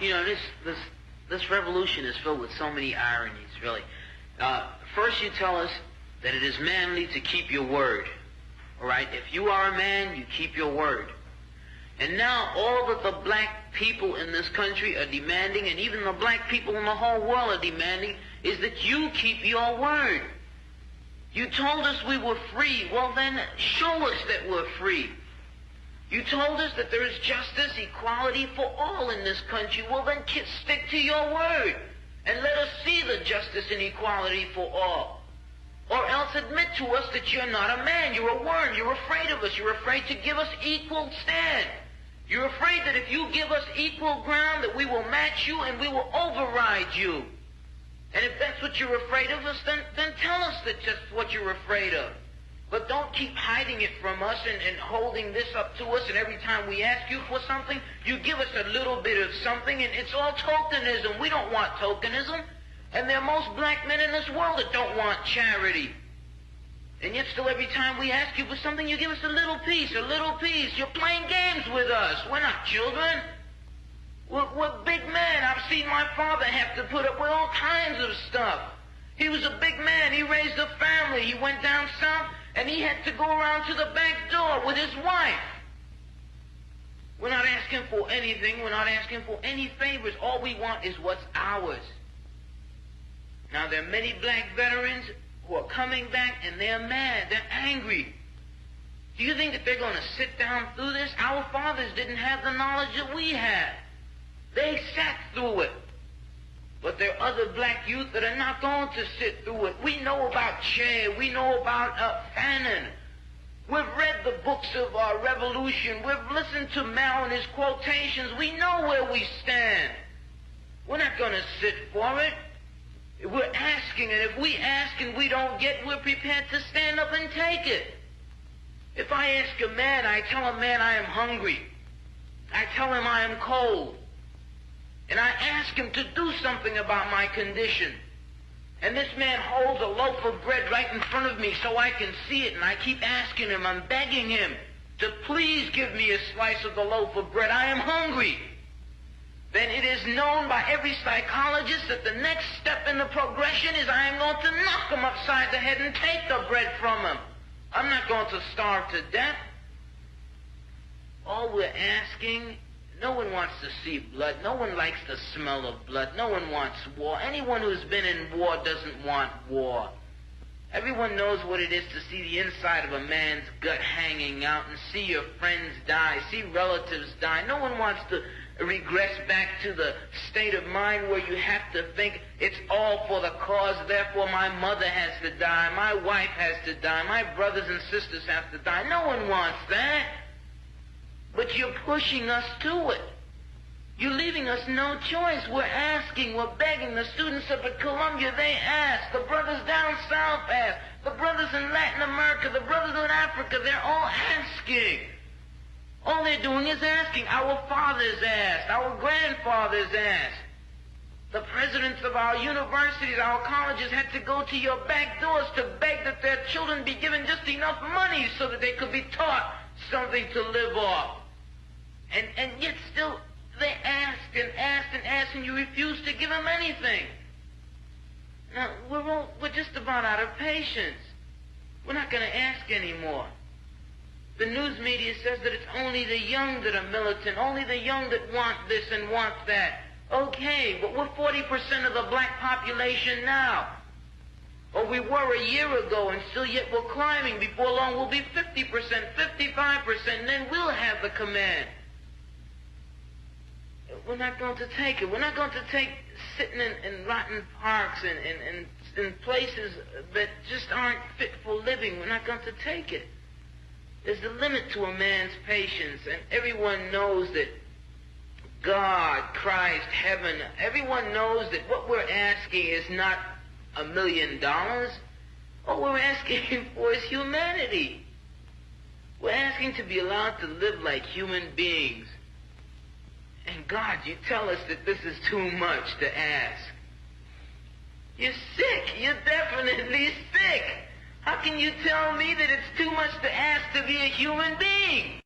You know, this revolution is filled with so many ironies, really. First you tell us that it is manly to keep your word. All right? If you are a man, you keep your word. And now all that the black people in this country are demanding, and even the black people in the whole world are demanding, is that you keep your word. You told us we were free. Well, then show us that we're free. You told us that there is justice, equality for all in this country. Well, then stick to your word and let us see the justice and equality for all. Or else admit to us that you're not a man, you're a worm, you're afraid of us, you're afraid to give us equal stand. You're afraid that if you give us equal ground that we will match you and we will override you. And if that's what you're afraid of us, then tell us that's just what you're afraid of. But don't keep hiding it from us and holding this up to us, and every time we ask you for something, you give us a little bit of something, and it's all tokenism. We don't want tokenism. And there are most black men in this world that don't want charity. And yet still every time we ask you for something, you give us a little piece, a little piece. You're playing games with us. We're not children. We're big men. I've seen my father have to put up with all kinds of stuff. He was a big man. He raised a family. He went down south, and he had to go around to the back door with his wife. We're not asking for anything. We're not asking for any favors. All we want is what's ours. Now, there are many black veterans who are coming back, and they're mad. They're angry. Do you think that they're going to sit down through this? Our fathers didn't have the knowledge that we had. They sat through it. But there are other black youth that are not going to sit through it. We know about Che. We know about Fanon. We've read the books of our revolution. We've listened to Mao and his quotations. We know where we stand. We're not going to sit for it. We're asking, and if we ask and we don't get, we're prepared to stand up and take it. If I ask a man, I tell a man I am hungry. I tell him I am cold. And I ask him to do something about my condition. And this man holds a loaf of bread right in front of me so I can see it, and I keep asking him, I'm begging him to please give me a slice of the loaf of bread. I am hungry. Then it is known by every psychologist that the next step in the progression is I am going to knock him upside the head and take the bread from him. I'm not going to starve to death. All we're asking, no one wants to see blood. No one likes the smell of blood. No one wants war. Anyone who's been in war doesn't want war. Everyone knows what it is to see the inside of a man's gut hanging out and see your friends die, see relatives die. No one wants to regress back to the state of mind where you have to think it's all for the cause, therefore my mother has to die, my wife has to die, my brothers and sisters have to die. No one wants that. But you're pushing us to it. You're leaving us no choice. We're asking, we're begging. The students up at Columbia, they ask. The brothers down south ask. The brothers in Latin America, the brothers in Africa, they're all asking. All they're doing is asking. Our fathers asked. Our grandfathers asked. The presidents of our universities, our colleges had to go to your back doors to beg that their children be given just enough money so that they could be taught something to live off. And yet still they asked and asked and asked, and you refused to give them anything. Now, we're just about out of patience. We're not going to ask anymore. The news media says that it's only the young that are militant, only the young that want this and want that. Okay, but we're 40% of the black population now. Or we were a year ago, and still yet we're climbing. Before long we'll be 50%, 55%, and then we'll have the command. We're not going to take it. We're not going to take sitting in rotten parks and in places that just aren't fit for living. We're not going to take it. There's a limit to a man's patience, and everyone knows that God, Christ, heaven, everyone knows that what we're asking is not $1 million. All we're asking for is humanity. We're asking to be allowed to live like human beings. And God, you tell us that this is too much to ask. You're sick. You're definitely sick. How can you tell me that it's too much to ask to be a human being?